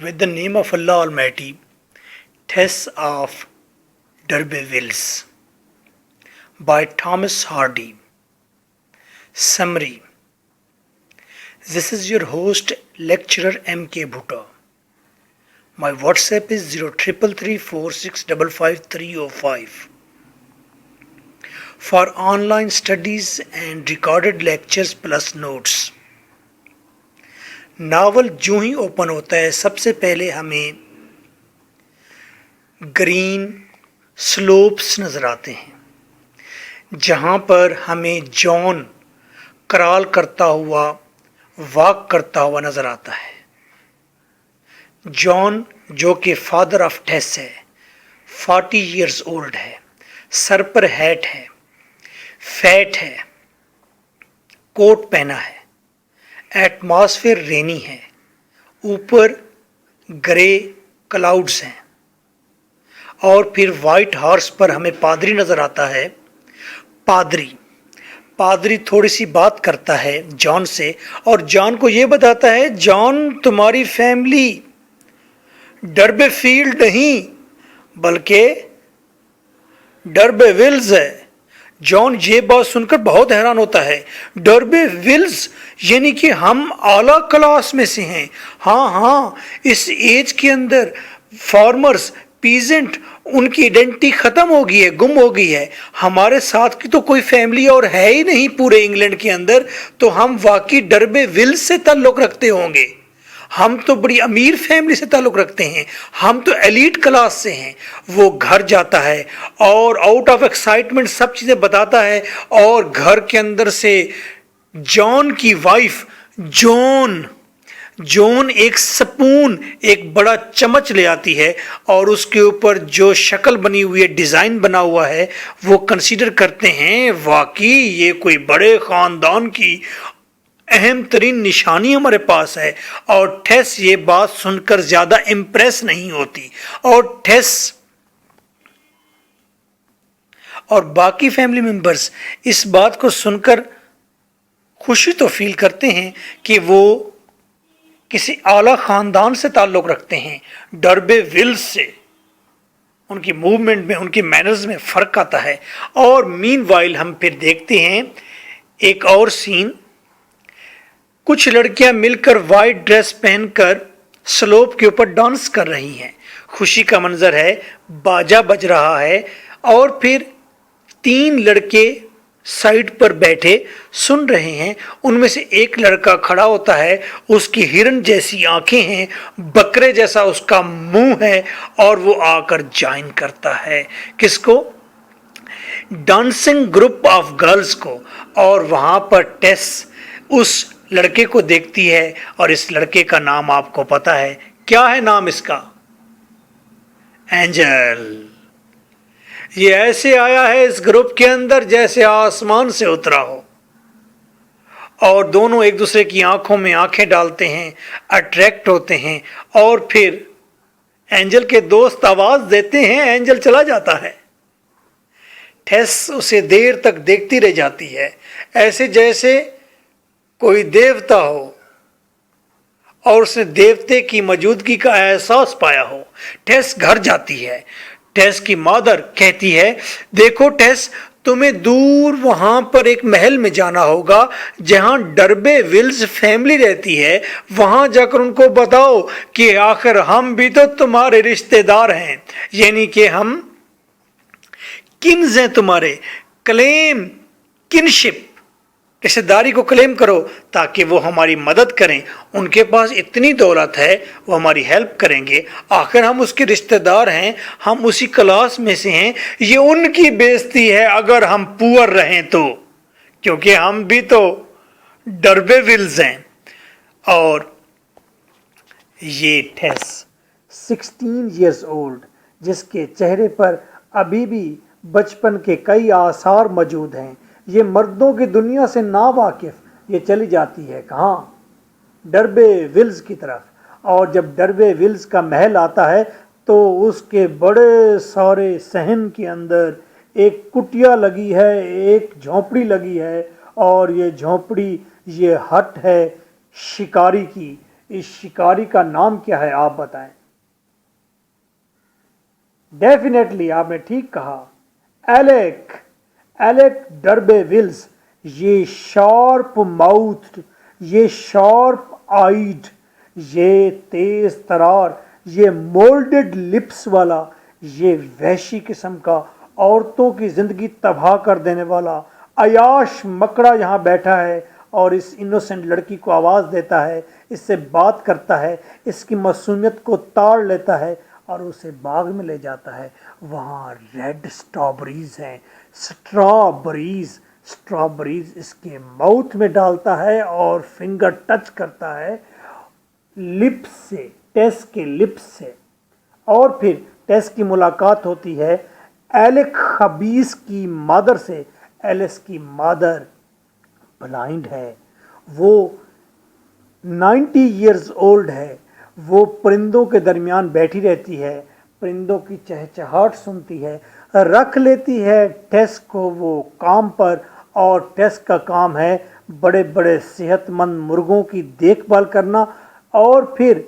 With the name of Allah Almighty, Tess of D'Urbervilles by Thomas Hardy. Summary. This is your host, lecturer M.K. Bhutta. My WhatsApp is 033346555305. For online studies and recorded lectures plus notes. Novel جو ہی open ہوتا ہے سب سے پہلے ہمیں green slopes نظر آتے ہیں جہاں پر ہمیں جان کرال کرتا ہوا واک کرتا ہوا نظر آتا ہے. جان جو کہ فادر آف ٹیس ہے, 40 ایئرز اولڈ ہے, سر پر ہیٹ ہے, فیٹ ہے, کوٹ پہنا ہے, ایٹماسفیئر رینی ہے, اوپر گرے کلاؤڈز ہیں, اور پھر وائٹ ہارس پر ہمیں پادری نظر آتا ہے. پادری تھوڑی سی بات کرتا ہے جان سے اور جان کو یہ بتاتا ہے جان تمہاری فیملی ڈربے فیلڈ نہیں بلکہ ڈربے ولز ہے. جان یہ بات سن کر بہت حیران ہوتا ہے. ڈربے ولز یعنی کہ ہم اعلیٰ کلاس میں سے ہیں. ہاں اس ایج کے اندر فارمرز پیزنٹ ان کی ایڈنٹی ختم ہو گئی ہے, گم ہو گئی ہے. ہمارے ساتھ کی تو کوئی فیملی اور ہے ہی نہیں پورے انگلینڈ کے اندر, تو ہم واقعی ڈربے ولز سے تعلق رکھتے ہوں گے. ہم تو بڑی امیر فیملی سے تعلق رکھتے ہیں, ہم تو ایلیٹ کلاس سے ہیں. وہ گھر جاتا ہے اور آؤٹ آف ایکسائٹمنٹ سب چیزیں بتاتا ہے, اور گھر کے اندر سے جان کی وائف جون ایک سپون, ایک بڑا چمچ لے آتی ہے, اور اس کے اوپر جو شکل بنی ہوئی ہے, ڈیزائن بنا ہوا ہے, وہ کنسیڈر کرتے ہیں واقعی یہ کوئی بڑے خاندان کی اہم ترین نشانی ہمارے پاس ہے. اور ٹیس یہ بات سن کر زیادہ امپریس نہیں ہوتی, اور ٹیس اور باقی فیملی ممبرز اس بات کو سن کر خوشی تو فیل کرتے ہیں کہ وہ کسی اعلیٰ خاندان سے تعلق رکھتے ہیں. ڈربے ولز سے ان کی موومنٹ میں, ان کی مینرز میں فرق آتا ہے. اور مین وائل ہم پھر دیکھتے ہیں ایک اور سین. کچھ لڑکیاں مل کر وائٹ ڈریس پہن کر سلوپ کے اوپر ڈانس کر رہی ہیں. خوشی کا منظر ہے, باجا بج رہا ہے, اور پھر 3 لڑکے سائڈ پر بیٹھے سن رہے ہیں. ان میں سے ایک لڑکا کھڑا ہوتا ہے, اس کی ہرن جیسی آنکھیں ہیں, بکرے جیسا اس کا منہ ہے, اور وہ آ کر جوائن کرتا ہے کس کو؟ ڈانسنگ گروپ آف گرلز کو. اور وہاں پر ٹیس اس لڑکے کو دیکھتی ہے, اور اس لڑکے کا نام آپ کو پتا ہے. کیا ہے نام اس کا؟ اینجل. یہ ایسے آیا ہے اس گروپ کے اندر جیسے آسمان سے اترا ہو, اور دونوں ایک دوسرے کی آنکھوں میں آنکھیں ڈالتے ہیں, اٹریکٹ ہوتے ہیں, اور پھر اینجل کے دوست آواز دیتے ہیں, اینجل چلا جاتا ہے. ٹیس اسے دیر تک دیکھتی رہ جاتی ہے, ایسے جیسے کوئی دیوتا ہو اور اس نے دیوتے کی موجودگی کا احساس پایا ہو. ٹیس گھر جاتی ہے. ٹیس کی مادر کہتی ہے دیکھو ٹیس, تمہیں دور وہاں پر ایک محل میں جانا ہوگا جہاں ڈربے ولز فیملی رہتی ہے. وہاں جا کر ان کو بتاؤ کہ آخر ہم بھی تو تمہارے رشتہ دار ہیں, یعنی کہ ہم کنز ہیں تمہارے. کلیم کنشپ, رشتہ داری کو کلیم کرو تاکہ وہ ہماری مدد کریں. ان کے پاس اتنی دولت ہے, وہ ہماری ہیلپ کریں گے. آخر ہم اس کے رشتہ دار ہیں, ہم اسی کلاس میں سے ہیں. یہ ان کی بےزتی ہے اگر ہم پور رہیں تو, کیونکہ ہم بھی تو ڈربے ولز ہیں. اور یہ ٹیس 16 ایئرز اولڈ, جس کے چہرے پر ابھی بھی بچپن کے کئی آثار موجود ہیں, یہ مردوں کی دنیا سے ناواقف, یہ چلی جاتی ہے کہاں؟ ڈربے ولز کی طرف. اور جب ڈربے ولز کا محل آتا ہے تو اس کے بڑے سارے صحن کے اندر ایک کٹیا لگی ہے, ایک جھونپڑی لگی ہے, اور یہ جھونپڑی, یہ ہٹ ہے شکاری کی. اس شکاری کا نام کیا ہے آپ بتائیں؟ ڈیفینیٹلی آپ نے ٹھیک کہا، ایلیک ڈربے ولز، یہ شارپ ماؤتھ، یہ شارپ آئیڈ، یہ تیز ترار، یہ مولڈڈ لپس والا، یہ وحشی قسم کا عورتوں کی زندگی تباہ کر دینے والا عیاش مکڑا یہاں بیٹھا ہے اور اس انوسنٹ لڑکی کو آواز دیتا ہے، اس سے بات کرتا ہے، اس کی معصومیت کو تاڑ لیتا ہے اور اسے باغ میں لے جاتا ہے۔ وہاں ریڈ سٹرابریز ہیں، سٹرابریز اس کے ماؤتھ میں ڈالتا ہے اور فنگر ٹچ کرتا ہے لپس سے، ٹیس کے لپس سے، اور پھر ٹیس کی ملاقات ہوتی ہے ایلک خبیث کی مادر سے۔ ایلس کی مادر بلائنڈ ہے، وہ 90 ایئرز اولڈ ہے، وہ پرندوں کے درمیان بیٹھی رہتی ہے، پرندوں کی چہچہاٹ سنتی ہے، رکھ لیتی ہے ٹیس کو وہ کام پر، اور ٹیس کا کام ہے بڑے بڑے صحت مند مرغوں کی دیکھ بھال کرنا، اور پھر